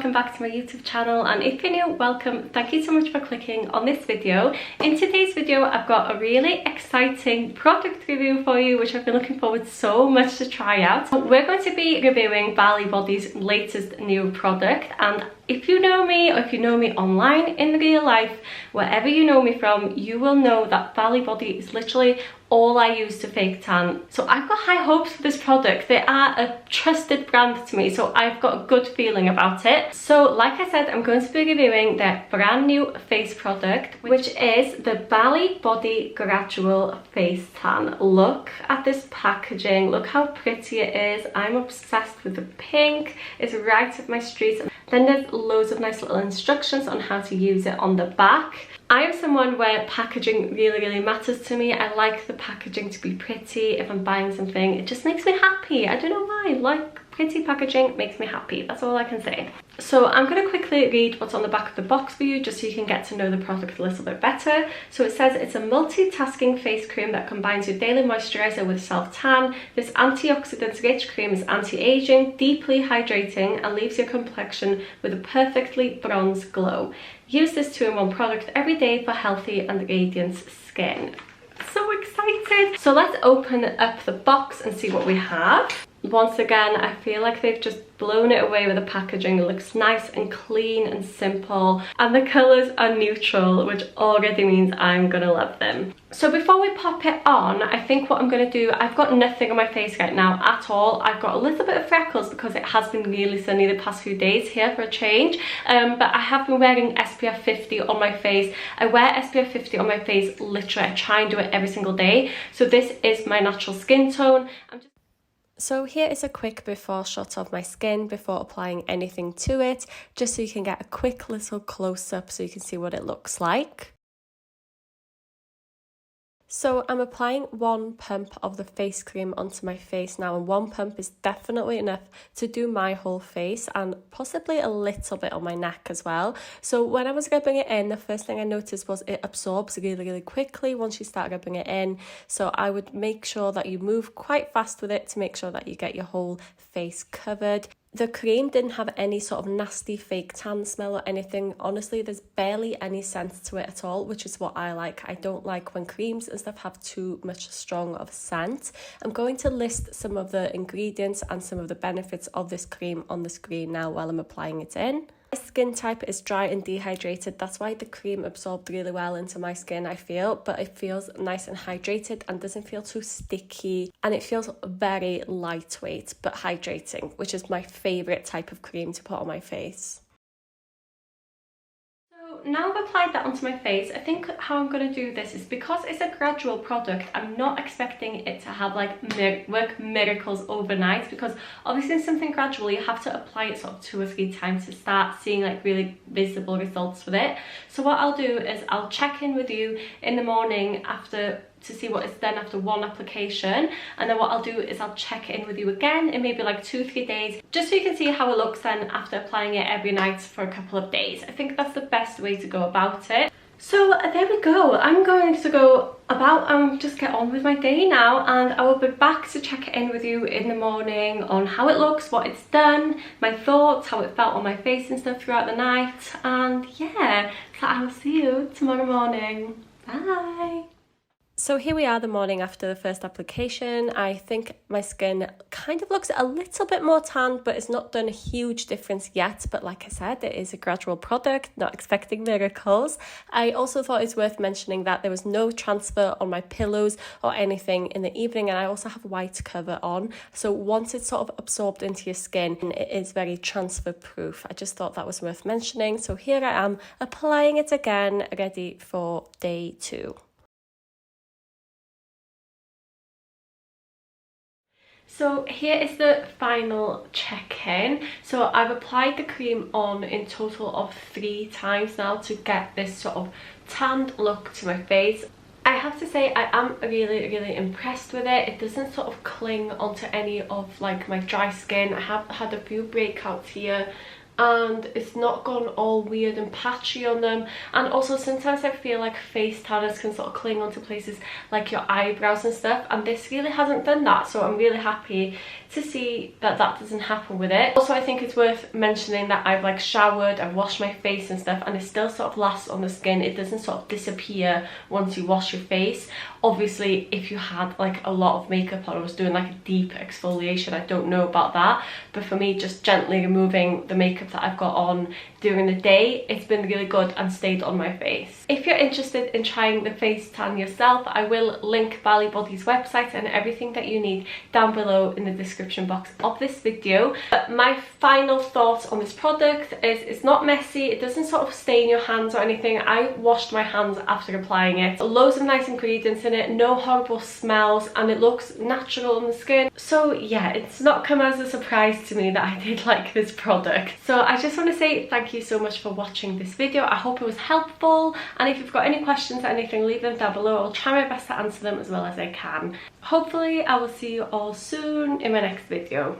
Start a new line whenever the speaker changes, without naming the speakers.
welcome back to my YouTube channel, and if you're new, welcome. Thank you so much for clicking on this video. In today's video I've got a really exciting product review for you, which I've been looking forward so much to try out. We're going to be reviewing BALI Body's latest new product, and if you know me, or if you know me online in real life, wherever you know me from, you will know that BALI Body is literally all I use to fake tan. So I've got high hopes for this product. They are a trusted brand to me, so I've got a good feeling about it. So like I said, I'm going to be reviewing their brand new face product, which is the BALI Body Gradual Face Tan. Look at this packaging, look how pretty it is. I'm obsessed with the pink. It's right up my street. Then there's loads of nice little instructions on how to use it on the back. I am someone where packaging really matters to me. I like the packaging to be pretty. If I'm buying something, it just makes me happy. I don't know why. Like, pretty packaging makes me happy. That's all I can say. So I'm going to quickly read what's on the back of the box for you, just so you can get to know the product a little bit better. So it says it's a multitasking face cream that combines your daily moisturizer with self-tan. This antioxidant-rich cream is anti-aging, deeply hydrating, and leaves your complexion with a perfectly bronze glow. Use this 2-in-1 product every day for healthy and radiant skin. So excited! So let's open up the box and see what we have. Once again, I feel like they've just blown it away with the packaging. It looks nice and clean and simple, and the colours are neutral, which already means I'm gonna love them. So before we pop it on, I think what I'm gonna do, I've got nothing on my face right now at all. I've got a little bit of freckles because it has been really sunny the past few days here for a change, but I have been wearing SPF 50 on my face. I wear SPF 50 on my face literally. I try and do it every single day. So this is my natural skin tone. So here is a quick before shot of my skin before applying anything to it, just so you can get a quick little close-up so you can see what it looks like. So I'm applying 1 pump of the face cream onto my face now, and 1 pump is definitely enough to do my whole face and possibly a little bit on my neck as well. So when I was rubbing it in, the first thing I noticed was it absorbs really quickly once you start rubbing it in. So I would make sure that you move quite fast with it to make sure that you get your whole face covered. The cream didn't have any sort of nasty fake tan smell or anything. Honestly, there's barely any scent to it at all, which is what I like. I don't like when creams and stuff have too much strong of scent. I'm going to list some of the ingredients and some of the benefits of this cream on the screen now while I'm applying it in. My skin type is dry and dehydrated. That's why the cream absorbed really well into my skin, I feel, but it feels nice and hydrated and doesn't feel too sticky, and it feels very lightweight but hydrating, which is my favourite type of cream to put on my face. Now I've applied that onto my face, I think how I'm going to do this is, because it's a gradual product, I'm not expecting it to have like work miracles overnight, because obviously in something gradual you have to apply it sort of 2 or 3 times to start seeing like really visible results with it. So what I'll do is I'll check in with you in the morning to see what it's done after 1 application, and then what I'll do is I'll check in with you again in maybe like 2 or 3 days, just so you can see how it looks then after applying it every night for a couple of days. I think that's the best way to go about it. So there we go. I'm going to go about just get on with my day now, and I will be back to check in with you in the morning on how it looks, what it's done, my thoughts, how it felt on my face and stuff throughout the night. And yeah, so I'll see you tomorrow morning. Bye. So here we are the morning after the first application. I think my skin kind of looks a little bit more tanned, but it's not done a huge difference yet. But like I said, it is a gradual product, not expecting miracles. I also thought it's worth mentioning that there was no transfer on my pillows or anything in the evening, and I also have white cover on. So once it's sort of absorbed into your skin, it is very transfer proof. I just thought that was worth mentioning. So here I am applying it again, ready for day 2. So here is the final check-in. So I've applied the cream on in total of 3 times now to get this sort of tanned look to my face. I have to say I am really impressed with it. It doesn't sort of cling onto any of like my dry skin. I have had a few breakouts here and it's not gone all weird and patchy on them. And also sometimes I feel like face tanners can sort of cling onto places like your eyebrows and stuff, and this really hasn't done that, so I'm really happy to see that that doesn't happen with it. Also, I think it's worth mentioning that I've like showered, I've washed my face and stuff, and it still sort of lasts on the skin. It doesn't sort of disappear once you wash your face. Obviously, if you had like a lot of makeup on, I was doing like a deep exfoliation, I don't know about that, but for me, just gently removing the makeup that I've got on during the day, it's been really good and stayed on my face. If you're interested in trying the face tan yourself, I will link BALI Body's website and everything that you need down below in the description box of this video. But my final thoughts on this product is it's not messy, it doesn't sort of stain your hands or anything. I washed my hands after applying it. Loads of nice ingredients in it, no horrible smells, and it looks natural on the skin. So yeah, it's not come as a surprise to me that I did like this product. So I just want to say thank you so much for watching this video. I hope it was helpful, and if you've got any questions or anything, leave them down below. I'll try my best to answer them as well as I can. Hopefully I will see you all soon in my next video.